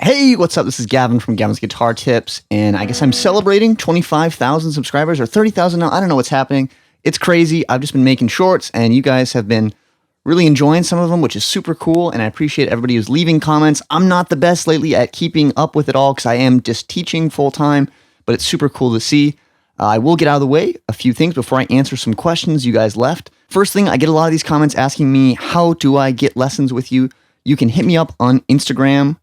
Hey, what's up? This is Gavin from Gavin's Guitar Tips, and I guess I'm celebrating 25,000 subscribers or 30,000 now. I don't know what's happening. It's crazy. I've just been making shorts, and you guys have been really enjoying some of them, which is super cool, and I appreciate everybody who's leaving comments. I'm not the best lately at keeping up with it all because I am just teaching full-time, but it's super cool to see. I will get out of the way a few things before I answer some questions you guys left. First thing, I get a lot of these comments asking me, how do I get lessons with you? You can hit me up on Instagram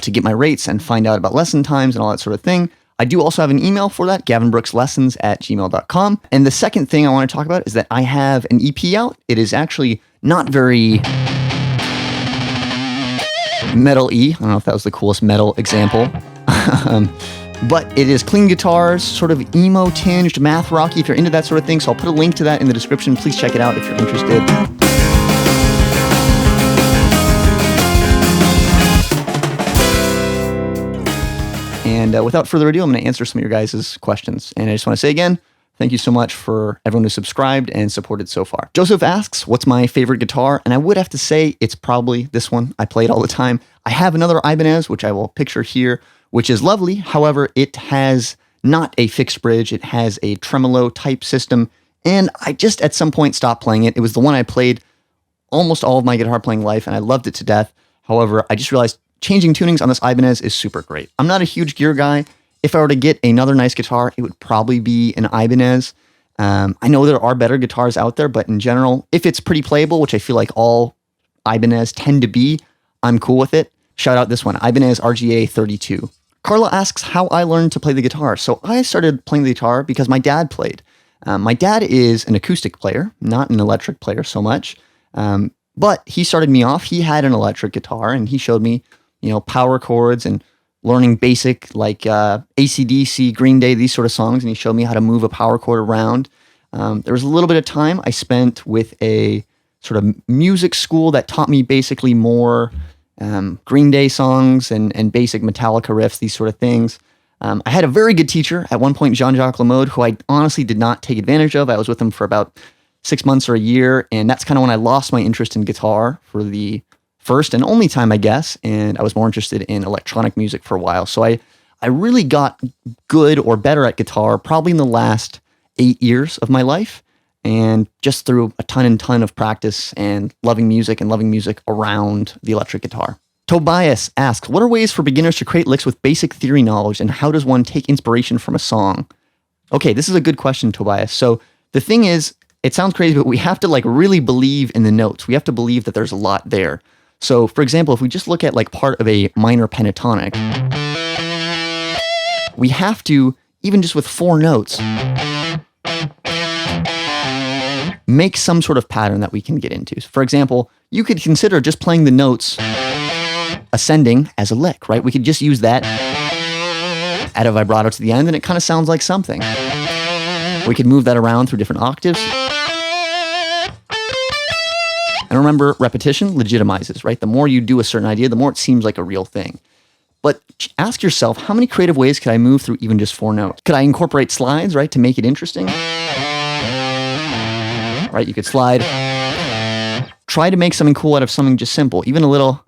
to get my rates and find out about lesson times and all that sort of thing. I do also have an email for that, gavinbrookslessons@gmail.com. And the second thing I want to talk about is that I have an EP out. It is actually not very metal-y. I don't know if that was the coolest metal example. But it is clean guitars, sort of emo-tinged, math rocky, if you're into that sort of thing. So I'll put a link to that in the description. Please check it out if you're interested. And without further ado, I'm going to answer some of your guys' questions. And I just want to say again, thank you so much for everyone who subscribed and supported so far. Joseph asks, what's my favorite guitar? And I would have to say it's probably this one. I play it all the time. I have another Ibanez, which I will picture here, which is lovely. However, it has not a fixed bridge. It has a tremolo type system. And I just at some point stopped playing it. It was the one I played almost all of my guitar playing life, and I loved it to death. However, I just realized changing tunings on this Ibanez is super great. I'm not a huge gear guy. If I were to get another nice guitar, it would probably be an Ibanez. I know there are better guitars out there, but in general, if it's pretty playable, which I feel like all Ibanez tend to be, I'm cool with it. Shout out this one, Ibanez RGA32. Carla asks how I learned to play the guitar. So I started playing the guitar because my dad played. My dad is an acoustic player, not an electric player so much. But he started me off. He had an electric guitar, and he showed me, power chords and learning basic like AC/DC, Green Day, these sort of songs. And he showed me how to move a power chord around. There was a little bit of time I spent with a sort of music school that taught me basically more Green Day songs and basic Metallica riffs, these sort of things. I had a very good teacher at one point, Jean-Jacques Lamode, who I honestly did not take advantage of. I was with him for about 6 months or a year, and that's kind of when I lost my interest in guitar for the first and only time, I guess, and I was more interested in electronic music for a while. So I really got good or better at guitar probably in the last 8 years of my life, and just through a ton of practice and loving music around the electric guitar. Tobias asks, what are ways for beginners to create licks with basic theory knowledge, and how does one take inspiration from a song? Okay, this is a good question, Tobias. So the thing is, it sounds crazy, but we have to really believe in the notes. We have to believe that there's a lot there. So for example, if we just look at part of a minor pentatonic, we have to, even just with 4 notes, make some sort of pattern that we can get into. For example, you could consider just playing the notes ascending as a lick, right? We could just use that, add a vibrato to the end, and it kind of sounds like something. We could move that around through different octaves. And remember, repetition legitimizes, right? The more you do a certain idea, the more it seems like a real thing. But ask yourself, how many creative ways could I move through even just 4 notes? Could I incorporate slides, right, to make it interesting? Right, you could slide. Try to make something cool out of something just simple, even a little.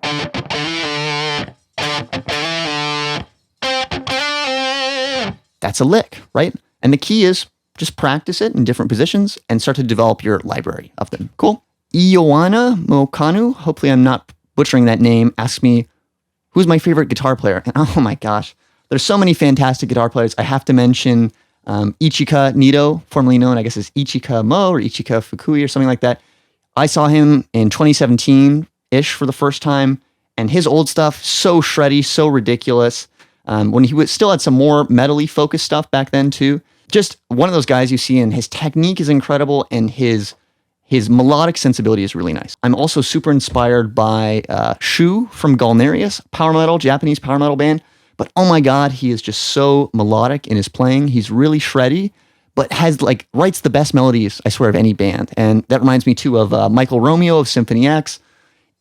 That's a lick, right? And the key is just practice it in different positions and start to develop your library of them. Cool? Ioana Mokanu, hopefully I'm not butchering that name, asks me, who's my favorite guitar player? And oh my gosh, there's so many fantastic guitar players. I have to mention Ichika Nito, formerly known, I guess, as Ichika Mo or Ichika Fukui or something like that. I saw him in 2017-ish for the first time, and his old stuff, so shreddy, so ridiculous. When he still had some more metal-y focused stuff back then too. Just one of those guys you see, and his technique is incredible, and his melodic sensibility is really nice. I'm also super inspired by Shure from Galnerius, Japanese power metal band. But oh my God, he is just so melodic in his playing. He's really shreddy, but writes the best melodies, I swear, of any band. And that reminds me too of Michael Romeo of Symphony X.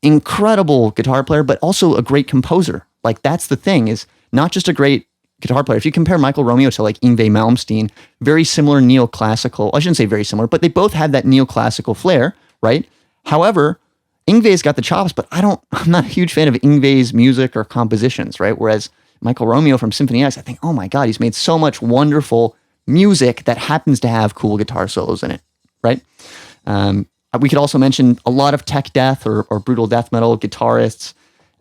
Incredible guitar player, but also a great composer. That's the thing, is not just a great guitar player. If you compare Michael Romeo to Yngwie Malmsteen, very similar neoclassical, I shouldn't say very similar, but they both had that neoclassical flair, right? However, Yngwie's got the chops, but I'm not a huge fan of Yngwie's music or compositions, right? Whereas Michael Romeo from Symphony X, I think, oh my God, he's made so much wonderful music that happens to have cool guitar solos in it, right? We could also mention a lot of tech death or brutal death metal guitarists.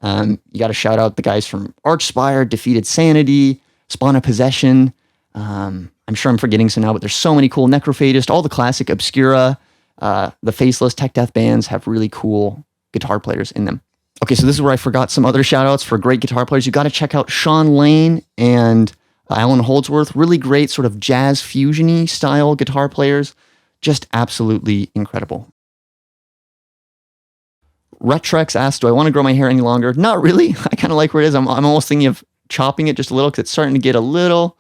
You got to shout out the guys from Archspire, Defeated Sanity, Spawn of Possession. I'm sure I'm forgetting some now, but there's so many cool Necrophagist, all the classic Obscura, the faceless tech death bands have really cool guitar players in them. Okay, so this is where I forgot some other shout outs for great guitar players. You got to check out Sean Lane and Alan Holdsworth, really great sort of jazz fusion-y style guitar players. Just absolutely incredible. Retrex asks, do I want to grow my hair any longer? Not really. I kind of like where it is. I'm almost thinking of chopping it just a little because it's starting to get a little,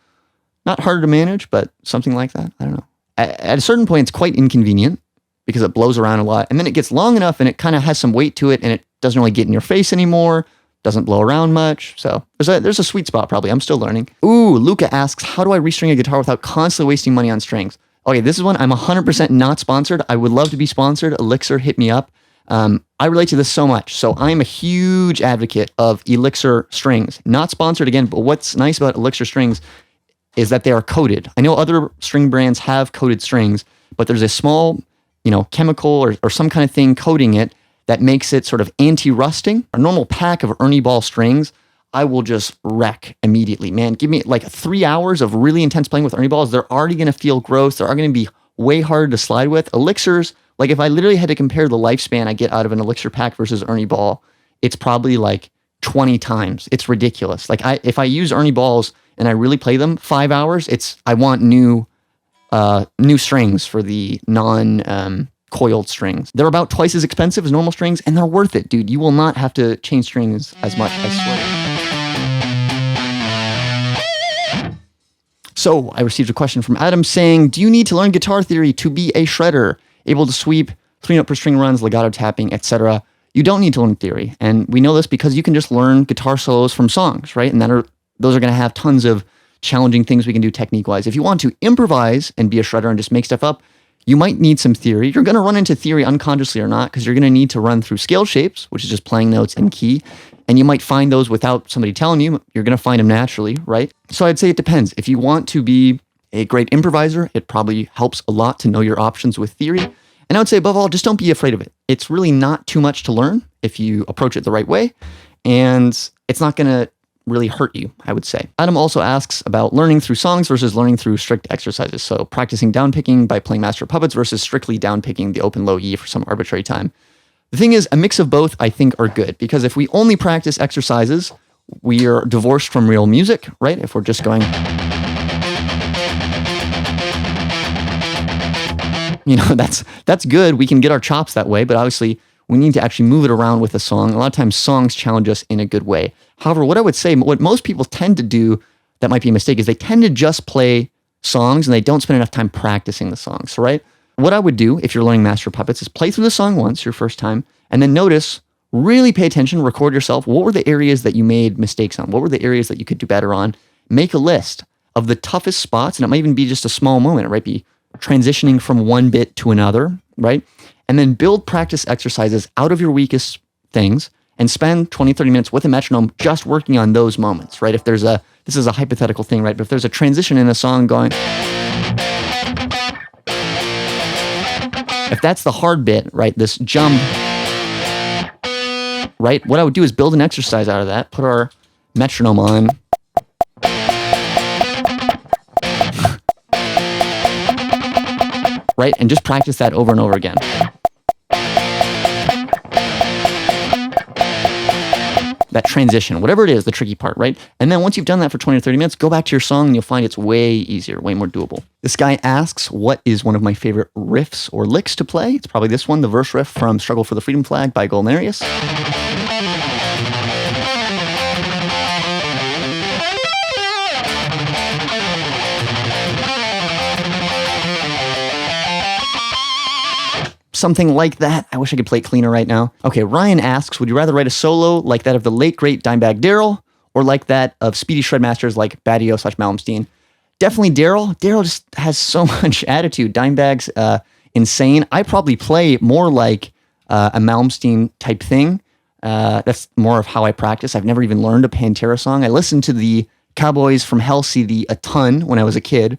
not harder to manage, but something like that. I don't know. At a certain point, it's quite inconvenient because it blows around a lot. And then it gets long enough and it kind of has some weight to it and it doesn't really get in your face anymore. Doesn't blow around much. So there's a sweet spot probably. I'm still learning. Ooh, Luca asks, how do I restring a guitar without constantly wasting money on strings? Okay, this is one I'm 100% not sponsored. I would love to be sponsored. Elixir, hit me up. I relate to this so much. So I'm a huge advocate of Elixir strings. Not sponsored again, but what's nice about Elixir strings is that they are coated. I know other string brands have coated strings, but there's a small, chemical or some kind of thing coating it that makes it sort of anti-rusting. A normal pack of Ernie Ball strings, I will just wreck immediately. Man, give me like 3 hours of really intense playing with Ernie Balls. They're already going to feel gross. They're going to be way harder to slide with. Elixirs, like if I literally had to compare the lifespan I get out of an Elixir pack versus Ernie Ball, it's probably like 20 times. It's ridiculous. Like if I use Ernie Balls and I really play them 5 hours, I want new strings for the coiled strings. They're about twice as expensive as normal strings, and they're worth it, dude. You will not have to change strings as much, I swear. So I received a question from Adam saying, do you need to learn guitar theory to be a shredder, able to sweep 3-note per string runs, legato tapping, etc.? You don't need to learn theory. And we know this because you can just learn guitar solos from songs, right? And those are going to have tons of challenging things we can do technique-wise. If you want to improvise and be a shredder and just make stuff up, you might need some theory. You're going to run into theory unconsciously or not because you're going to need to run through scale shapes, which is just playing notes and key. And you might find those without somebody telling you. You're going to find them naturally, right? So I'd say it depends. If you want to be a great improviser, it probably helps a lot to know your options with theory. And I would say above all, just don't be afraid of it. It's really not too much to learn if you approach it the right way. And it's not going to really hurt you, I would say. Adam also asks about learning through songs versus learning through strict exercises. So practicing downpicking by playing Master of Puppets versus strictly downpicking the open low E for some arbitrary time. The thing is, a mix of both I think are good because if we only practice exercises, we are divorced from real music, right? If we're just going, that's good. We can get our chops that way, but obviously we need to actually move it around with a song. A lot of times songs challenge us in a good way. However, what I would say, what most people tend to do that might be a mistake is they tend to just play songs and they don't spend enough time practicing the songs, right? What I would do if you're learning Master of Puppets is play through the song once, your first time, and then notice, really pay attention, record yourself. What were the areas that you made mistakes on? What were the areas that you could do better on? Make a list of the toughest spots, and it might even be just a small moment. It might be transitioning from one bit to another, right? And then build practice exercises out of your weakest things and spend 20, 30 minutes with a metronome just working on those moments, right? If there's this is a hypothetical thing, right? But if there's a transition in a song going, if that's the hard bit, right? This jump, right? What I would do is build an exercise out of that, put our metronome on, right? And just practice that over and over again. That transition, whatever it is, the tricky part, right? And then once you've done that for 20 or 30 minutes, go back to your song and you'll find it's way easier, way more doable. This guy asks, what is one of my favorite riffs or licks to play? It's probably this one, the verse riff from Struggle for the Freedom Flag by Golnarius. Something like that. I wish I could play it cleaner right now. Okay, Ryan asks, would you rather write a solo like that of the late, great Dimebag Daryl or like that of speedy shred masters like Badio/Malmsteen? Definitely Daryl. Daryl just has so much attitude. Dimebag's insane. I probably play more like a Malmsteen type thing. That's more of how I practice. I've never even learned a Pantera song. I listened to the Cowboys from Hell CD a ton when I was a kid,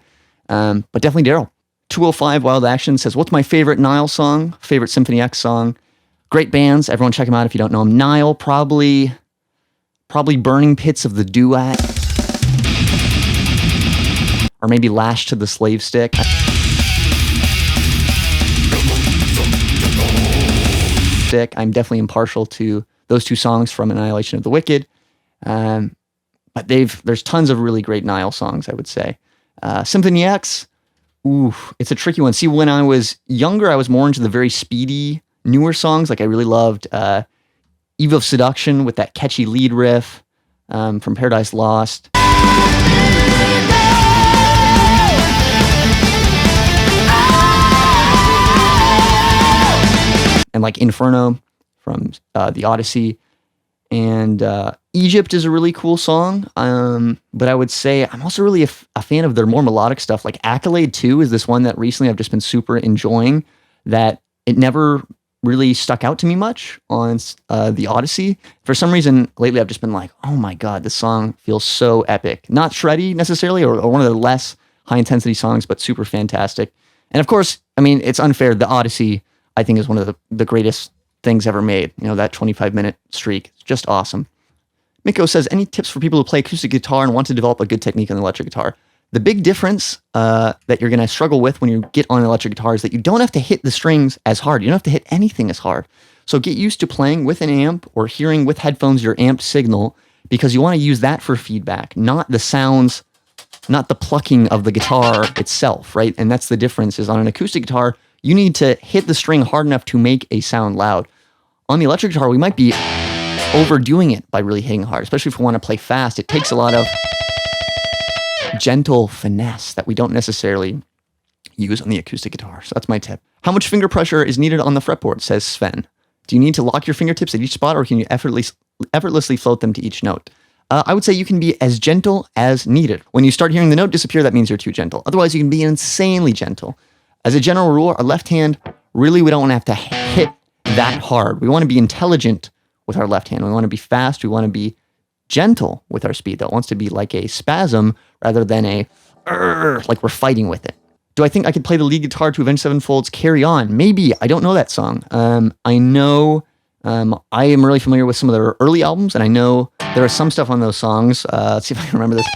but definitely Daryl. 205 Wild Action says, what's my favorite Nile song? Favorite Symphony X song? Great bands. Everyone check them out if you don't know them. Nile, probably Burning Pits of the Duat. Or maybe Lashed to the Slave Stick. I'm definitely impartial to those two songs from Annihilation of the Wicked. But there's tons of really great Nile songs, I would say. Symphony X, it's a tricky one. See, when I was younger, I was more into the very speedy, newer songs. Like I really loved Eve of Seduction with that catchy lead riff from Paradise Lost. And like Inferno from the Odyssey. And Egypt is a really cool song. But I would say I'm also really a fan of their more melodic stuff. Like Accolade 2 is this one that recently I've just been super enjoying, that it never really stuck out to me much on the Odyssey. For some reason, lately I've just been like, oh my God, this song feels so epic. Not shreddy necessarily, or one of the less high-intensity songs, but super fantastic. And of course, I mean, it's unfair. The Odyssey, I think, is one of the greatest things ever made. You know, that 25-minute streak. It's just awesome. Miko says, any tips for people who play acoustic guitar and want to develop a good technique on the electric guitar? The big difference that you're going to struggle with when you get on an electric guitar is that you don't have to hit the strings as hard. You don't have to hit anything as hard. So get used to playing with an amp or hearing with headphones your amped signal, because you want to use that for feedback, not the sounds, not the plucking of the guitar itself, right? And that's the difference, is on an acoustic guitar, you need to hit the string hard enough to make a sound loud. On the electric guitar, we might be overdoing it by really hitting hard, especially if we want to play fast. It takes a lot of gentle finesse that we don't necessarily use on the acoustic guitar. So that's my tip. How much finger pressure is needed on the fretboard, says Sven. Do you need to lock your fingertips at each spot, or can you effortlessly float them to each note? I would say you can be as gentle as needed. When you start hearing the note disappear, that means you're too gentle. Otherwise, you can be insanely gentle. As a general rule, our left hand, really, we don't want to have to hit that hard. We want to be intelligent with our left hand. We want to be fast. We want to be gentle with our speed. That wants to be like a spasm rather than a like we're fighting with it. Do I think I could play the lead guitar to Avenged Sevenfold's Carry On? Maybe. I don't know that song. I know I am really familiar with some of their early albums, and I know there is some stuff on those songs. Let's see if I can remember this.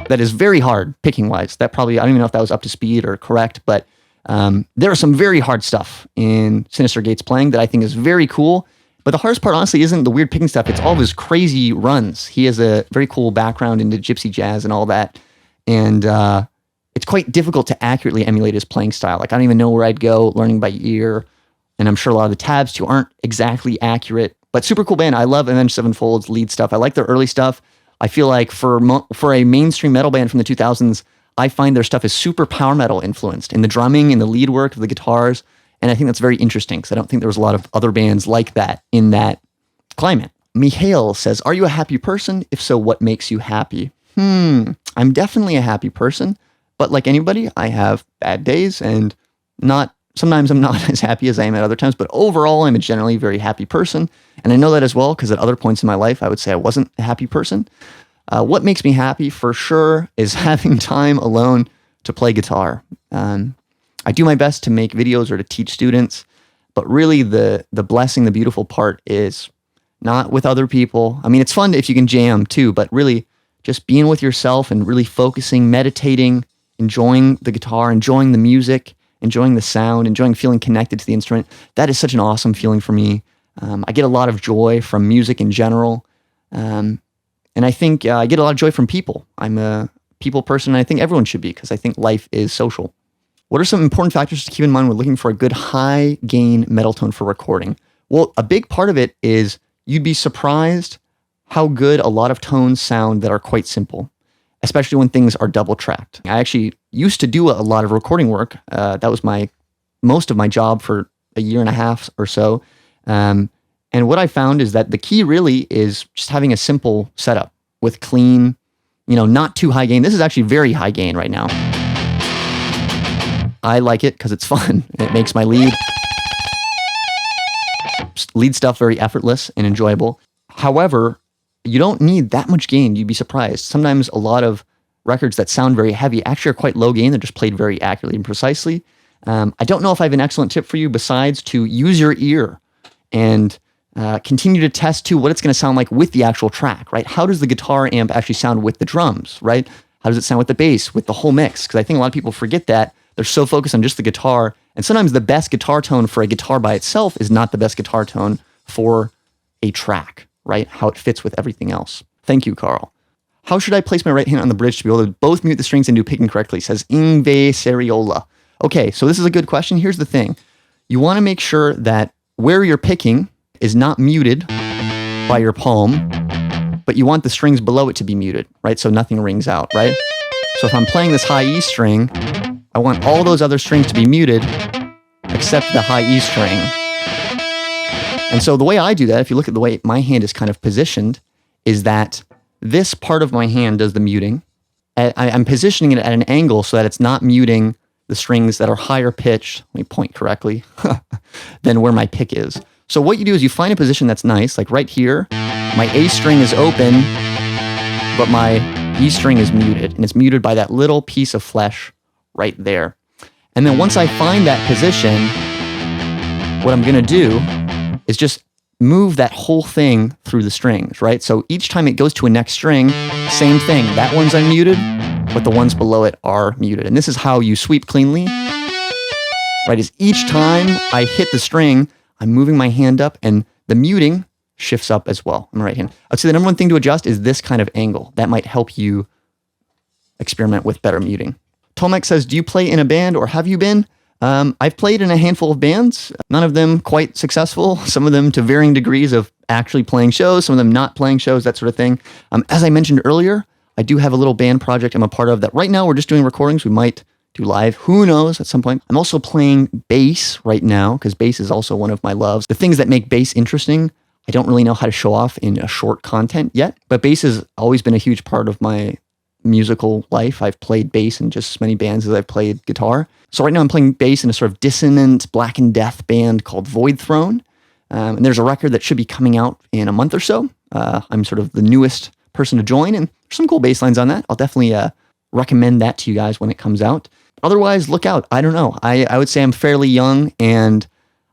That is very hard picking wise. That probably, I don't even know if that was up to speed or correct, but there is some very hard stuff in Sinister Gates playing that I think is very cool. But the hardest part, honestly, isn't the weird picking stuff. It's all of his crazy runs. He has a very cool background into gypsy jazz and all that. And it's quite difficult to accurately emulate his playing style. Like, I don't even know where I'd go learning by ear. And I'm sure a lot of the tabs, too, aren't exactly accurate. But super cool band. I love Avenged Sevenfold's lead stuff. I like their early stuff. I feel like for a mainstream metal band from the 2000s, I find their stuff is super power metal influenced in the drumming and the lead work of the guitars. And I think that's very interesting, because I don't think there was a lot of other bands like that in that climate. Mihail says, are you a happy person? If so, what makes you happy? I'm definitely a happy person, but like anybody, I have bad days, and sometimes I'm not as happy as I am at other times, but overall, I'm a generally very happy person. And I know that as well, because at other points in my life, I would say I wasn't a happy person. What makes me happy for sure is having time alone to play guitar. I do my best to make videos or to teach students, but really the blessing, the beautiful part is not with other people. I mean, it's fun if you can jam too, but really just being with yourself and really focusing, meditating, enjoying the guitar, enjoying the music, enjoying the sound, enjoying feeling connected to the instrument. That is such an awesome feeling for me. I get a lot of joy from music in general. And I think I get a lot of joy from people. I'm a people person, and I think everyone should be, because I think life is social. What are some important factors to keep in mind when looking for a good high gain metal tone for recording? Well, a big part of it is you'd be surprised how good a lot of tones sound that are quite simple, especially when things are double tracked. I actually used to do a lot of recording work. That was most of my job for a year and a half or so. And what I found is that the key really is just having a simple setup with clean, not too high gain. This is actually very high gain right now. I like it because it's fun. It makes my lead stuff very effortless and enjoyable. However, you don't need that much gain. You'd be surprised. Sometimes a lot of records that sound very heavy actually are quite low gain. They're just played very accurately and precisely. I don't know if I have an excellent tip for you besides to use your ear and continue to test too what it's going to sound like with the actual track, right? How does the guitar amp actually sound with the drums, right? How does it sound with the bass, with the whole mix? Because I think a lot of people forget that. They're so focused on just the guitar. And sometimes the best guitar tone for a guitar by itself is not the best guitar tone for a track, right? How it fits with everything else. Thank you, Carl. How should I place my right hand on the bridge to be able to both mute the strings and do picking correctly? Says Ingve Seriola. Okay, so this is a good question. Here's the thing. You want to make sure that where you're picking is not muted by your palm, but you want the strings below it to be muted, right? So nothing rings out, right? So if I'm playing this high E string, I want all those other strings to be muted except the high E string. And so the way I do that, if you look at the way my hand is kind of positioned, is that this part of my hand does the muting. I'm positioning it at an angle so that it's not muting the strings that are higher pitched, let me point correctly, than where my pick is. So what you do is you find a position that's nice, like right here, my A string is open, but my E string is muted, and it's muted by that little piece of flesh right there. And then once I find that position, what I'm gonna do is just move that whole thing through the strings, right? So each time it goes to a next string, same thing. That one's unmuted, but the ones below it are muted. And this is how you sweep cleanly, right? Is each time I hit the string, I'm moving my hand up and the muting shifts up as well on the right hand. I'd say the number one thing to adjust is this kind of angle. That might help you experiment with better muting. Tomek says, do you play in a band or have you been? I've played in a handful of bands, none of them quite successful, some of them to varying degrees of actually playing shows, some of them not playing shows, that sort of thing. As I mentioned earlier, I do have a little band project I'm a part of that right now we're just doing recordings. We might do live, who knows, at some point. I'm also playing bass right now because bass is also one of my loves. The things that make bass interesting, I don't really know how to show off in a short content yet, but bass has always been a huge part of my musical life. I've played bass in just as many bands as I've played guitar. So right now I'm playing bass in a sort of dissonant Black and Death band called Void Throne. And there's a record that should be coming out in a month or so. I'm sort of the newest person to join, and there's some cool bass lines on that. I'll definitely recommend that to you guys when it comes out. Otherwise, look out. I don't know. I would say I'm fairly young and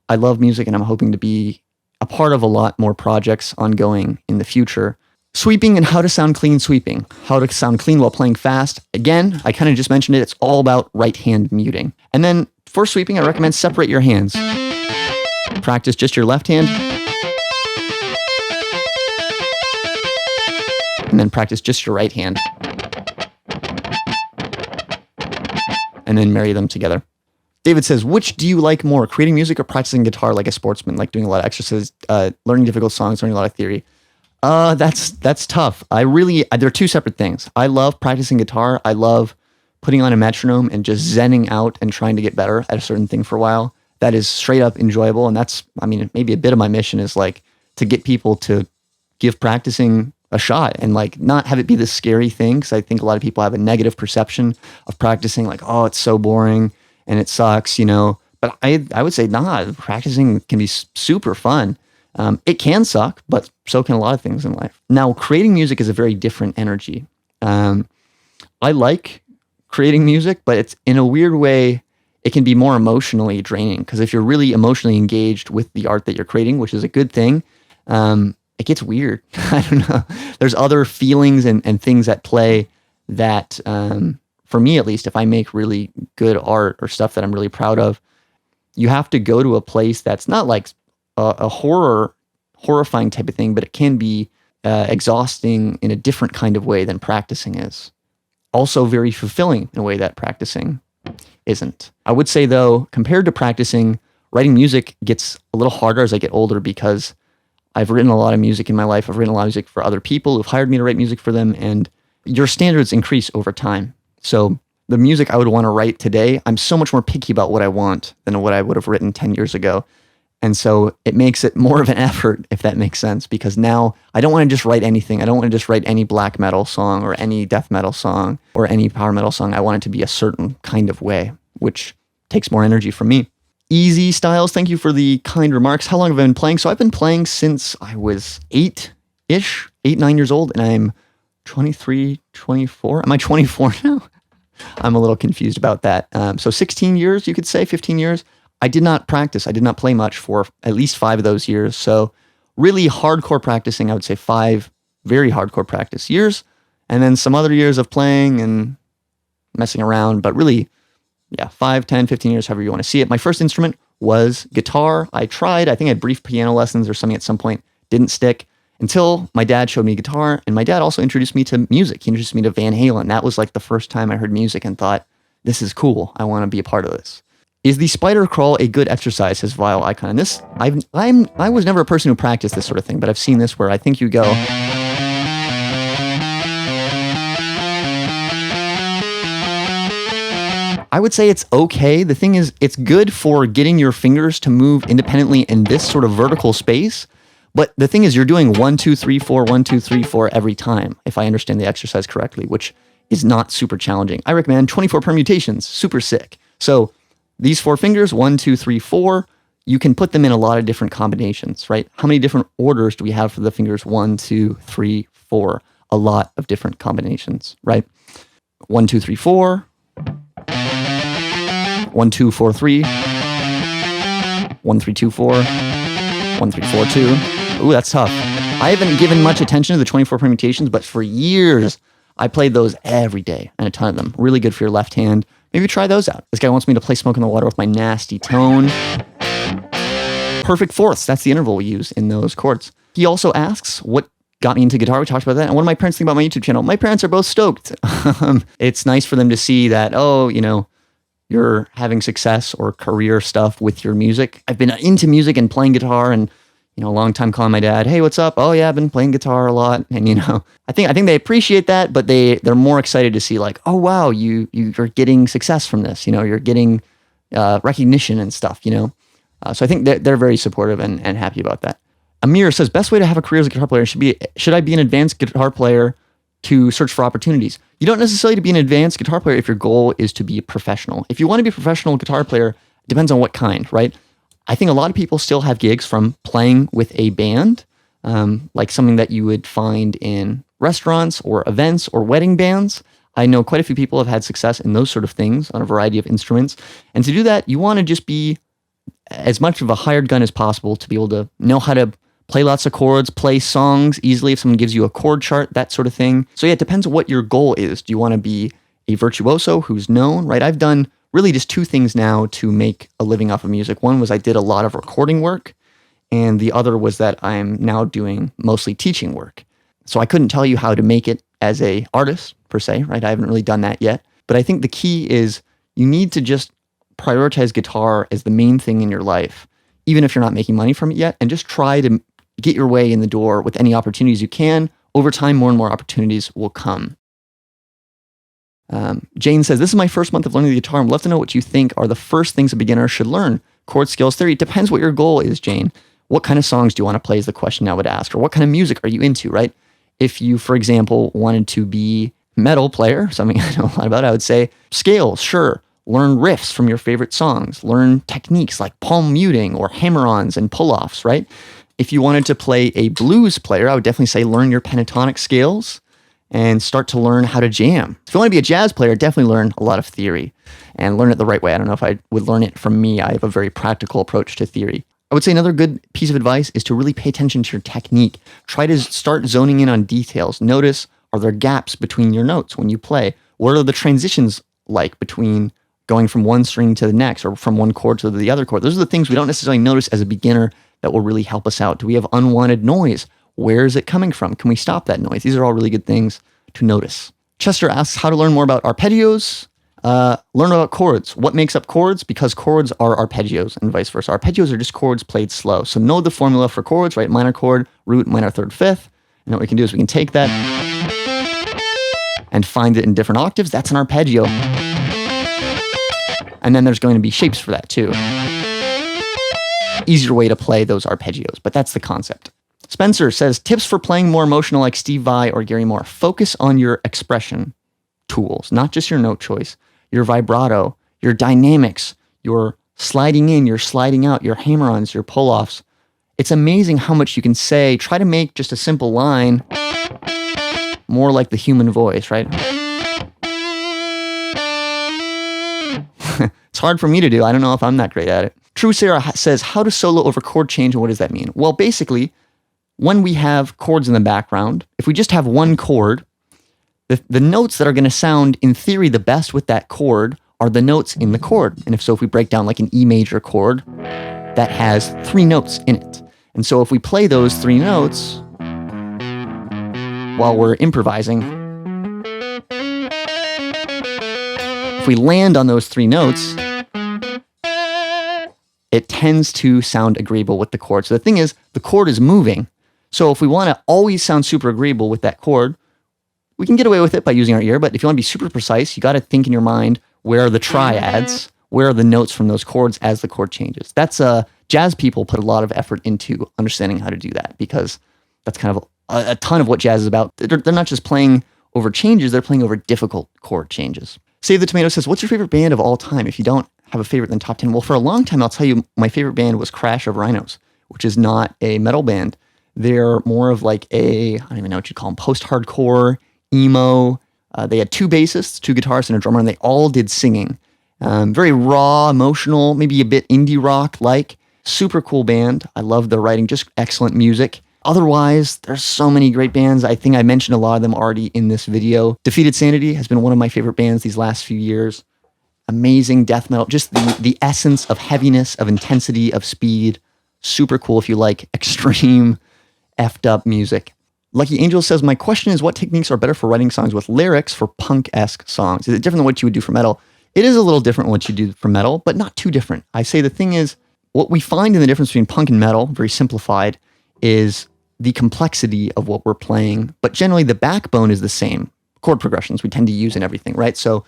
I love music, and I'm hoping to be a part of a lot more projects ongoing in the future. Sweeping and how to sound clean sweeping. How to sound clean while playing fast. Again, I kind of just mentioned it. It's all about right hand muting. And then for sweeping, I recommend separate your hands. Practice just your left hand. And then practice just your right hand. And then marry them together. David says, which do you like more, creating music or practicing guitar like a sportsman, like doing a lot of exercises, learning difficult songs, learning a lot of theory? That's tough. They're two separate things. I love practicing guitar. I love putting on a metronome and just zenning out and trying to get better at a certain thing for a while. That is straight up enjoyable. And that's, maybe a bit of my mission is like to get people to give practicing a shot and like not have it be this scary thing. Cause I think a lot of people have a negative perception of practicing, like, oh, it's so boring and it sucks, but I would say, nah, practicing can be super fun. It can suck, but so can a lot of things in life. Now, creating music is a very different energy. I like creating music, but it's in a weird way, it can be more emotionally draining because if you're really emotionally engaged with the art that you're creating, which is a good thing, it gets weird. I don't know. There's other feelings and things at play that, for me at least, if I make really good art or stuff that I'm really proud of, you have to go to a place that's not like a horrifying type of thing, but it can be exhausting in a different kind of way than practicing is. Also very fulfilling in a way that practicing isn't. I would say though, compared to practicing, writing music gets a little harder as I get older because I've written a lot of music in my life. I've written a lot of music for other people who've hired me to write music for them, and your standards increase over time. So the music I would want to write today, I'm so much more picky about what I want than what I would have written 10 years ago. And so it makes it more of an effort, if that makes sense, because now I don't want to just write anything. I don't want to just write any black metal song or any death metal song or any power metal song. I want it to be a certain kind of way, which takes more energy from me. Easy Styles, thank you for the kind remarks. How long have I been playing? So I've been playing since I was 8-ish, 8, 9 years old, and I'm 23, 24. Am I 24 now? I'm a little confused about that. So 16 years, you could say, 15 years. I did not practice. I did not play much for at least 5 of those years. So really hardcore practicing, I would say 5 very hardcore practice years, and then some other years of playing and messing around, but really, yeah, 5, 10, 15 years, however you want to see it. My first instrument was guitar. I tried, I think I had brief piano lessons or something at some point, didn't stick until my dad showed me guitar, and my dad also introduced me to music. He introduced me to Van Halen. That was like the first time I heard music and thought, this is cool. I want to be a part of this. Is the spider crawl a good exercise, says Vile Icon? And this, I was never a person who practiced this sort of thing, but I've seen this where I think you go, I would say it's okay. The thing is, it's good for getting your fingers to move independently in this sort of vertical space. But the thing is, you're doing 1, 2, 3, 4, 1, 2, 3, 4 every time, if I understand the exercise correctly, which is not super challenging. I recommend 24 permutations, super sick. So these 4 fingers, 1, 2, 3, 4, you can put them in a lot of different combinations, right? How many different orders do we have for the fingers? 1, 2, 3, 4. A lot of different combinations, right? 1, 2, 3, 4. 1, 2, 4, 3. 1, 3, 2, 4. 1, 3, 4, 2. Ooh, that's tough. I haven't given much attention to the 24 permutations, but for years, I played those every day, and a ton of them. Really good for your left hand. Maybe try those out. This guy wants me to play Smoke in the Water with my nasty tone. Perfect fourths. That's the interval we use in those chords. He also asks, what got me into guitar? We talked about that. And what do my parents think about my YouTube channel? My parents are both stoked. It's nice for them to see that, oh, you know, you're having success or career stuff with your music. I've been into music and playing guitar, and you know, a long time calling my dad, hey, what's up? Oh yeah, I've been playing guitar a lot. And you know, I think they appreciate that, but they're more excited to see like, oh wow, you're getting success from this. You know, you're getting recognition and stuff, you know. So I think they're very supportive and happy about that. Amir says, best way to have a career as a guitar player should I be an advanced guitar player to search for opportunities? You don't necessarily to be an advanced guitar player if your goal is to be a professional. If you want to be a professional guitar player, it depends on what kind, right? I think a lot of people still have gigs from playing with a band, like something that you would find in restaurants or events or wedding bands. I know quite a few people have had success in those sort of things on a variety of instruments. And to do that, you want to just be as much of a hired gun as possible to be able to know how to play lots of chords, play songs easily if someone gives you a chord chart, that sort of thing. So yeah, it depends on what your goal is. Do you want to be a virtuoso who's known, right? I've done really just 2 things now to make a living off of music. One was I did a lot of recording work, and the other was that I'm now doing mostly teaching work. So I couldn't tell you how to make it as a artist per se, right? I haven't really done that yet. But I think the key is you need to just prioritize guitar as the main thing in your life, even if you're not making money from it yet, and just try to get your way in the door with any opportunities you can. Over time, more and more opportunities will come. Jane says, this is my first month of learning the guitar. I'd love to know what you think are the first things a beginner should learn. Chord skills theory. It depends what your goal is, Jane. What kind of songs do you want to play is the question I would ask. Or what kind of music are you into, right? If you, for example, wanted to be a metal player, something I know a lot about, I would say scales, sure. Learn riffs from your favorite songs. Learn techniques like palm muting or hammer-ons and pull-offs, right? If you wanted to play a blues player, I would definitely say learn your pentatonic scales and start to learn how to jam. If you want to be a jazz player, definitely learn a lot of theory and learn it the right way. I don't know if I would learn it from me. I have a very practical approach to theory. I would say another good piece of advice is to really pay attention to your technique. Try to start zoning in on details. Notice, are there gaps between your notes when you play? What are the transitions like between going from one string to the next or from one chord to the other chord? Those are the things we don't necessarily notice as a beginner that will really help us out. Do we have unwanted noise? Where is it coming from? Can we stop that noise? These are all really good things to notice. Chester asks how to learn more about arpeggios. Learn about chords. What makes up chords? Because chords are arpeggios and vice versa. Arpeggios are just chords played slow. So know the formula for chords, right? Minor chord, root, minor third, fifth. And what we can do is we can take that and find it in different octaves. That's an arpeggio. And then there's going to be shapes for that too. Easier way to play those arpeggios, but that's the concept. Spencer says, tips for playing more emotional like Steve Vai or Gary Moore. Focus on your expression tools, not just your note choice, your vibrato, your dynamics, your sliding in, your sliding out, your hammer-ons, your pull-offs. It's amazing how much you can say. Try to make just a simple line more like the human voice, right? It's hard for me to do. I don't know if I'm that great at it. True Sarah says, how to solo over chord change and what does that mean? Well, basically, when we have chords in the background, if we just have one chord, the notes that are going to sound, in theory, the best with that chord are the notes in the chord. And if we break down like an E major chord, that has 3 notes in it. And so if we play those 3 notes while we're improvising, if we land on those 3 notes, it tends to sound agreeable with the chord. So the thing is, the chord is moving. So if we want to always sound super agreeable with that chord, we can get away with it by using our ear. But if you want to be super precise, you got to think in your mind, where are the triads? Where are the notes from those chords as the chord changes? That's jazz people put a lot of effort into understanding how to do that, because that's kind of a ton of what jazz is about. They're not just playing over changes, they're playing over difficult chord changes. Save the Tomato says, what's your favorite band of all time? If you don't have a favorite in the top 10, well, for a long time, I'll tell you, my favorite band was Crash of Rhinos, which is not a metal band. They're more of like I don't even know what you call them, post-hardcore, emo. They had 2 bassists, 2 guitarists, and a drummer, and they all did singing. Very raw, emotional, maybe a bit indie rock-like. Super cool band. I love their writing, just excellent music. Otherwise, there's so many great bands. I think I mentioned a lot of them already in this video. Defeated Sanity has been one of my favorite bands these last few years. Amazing death metal, just the essence of heaviness, of intensity, of speed. Super cool if you like extreme, effed up music. Lucky Angel says, my question is, what techniques are better for writing songs with lyrics for punk-esque songs? Is it different than what you would do for metal? It is a little different than what you do for metal, but not too different. I say the thing is, what we find in the difference between punk and metal, very simplified, is the complexity of what we're playing. But generally, the backbone is the same. Chord progressions we tend to use in everything, right? So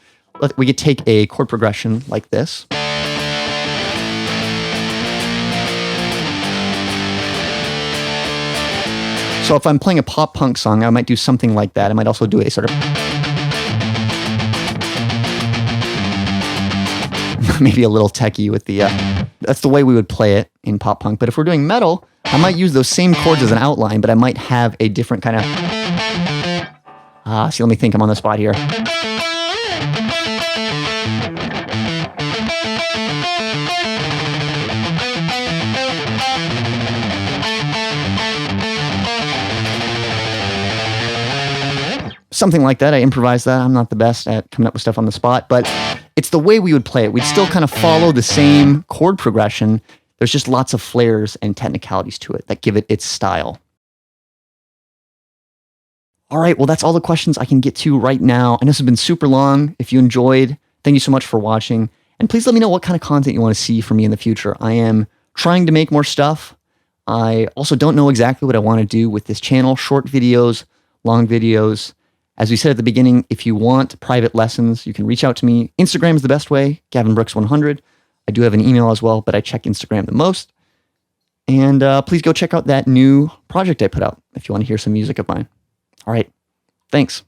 we could take a chord progression like this. So if I'm playing a pop punk song, I might do something like that. I might also do a sort of maybe a little techie with the that's the way we would play it in pop punk. But if we're doing metal, I might use those same chords as an outline, but I might have a different kind of see, let me think. I'm on the spot here. Something like that. I improvised that. I'm not the best at coming up with stuff on the spot, but it's the way we would play it. We'd still kind of follow the same chord progression. There's just lots of flares and technicalities to it that give it its style. All right, well, that's all the questions I can get to right now. And this has been super long. If you enjoyed, thank you so much for watching. And please let me know what kind of content you want to see from me in the future. I am trying to make more stuff. I also don't know exactly what I want to do with this channel. Short videos, long videos. As we said at the beginning, if you want private lessons, you can reach out to me. Instagram is the best way, GavinBrooks100. I do have an email as well, but I check Instagram the most. And please go check out that new project I put out if you want to hear some music of mine. All right, thanks.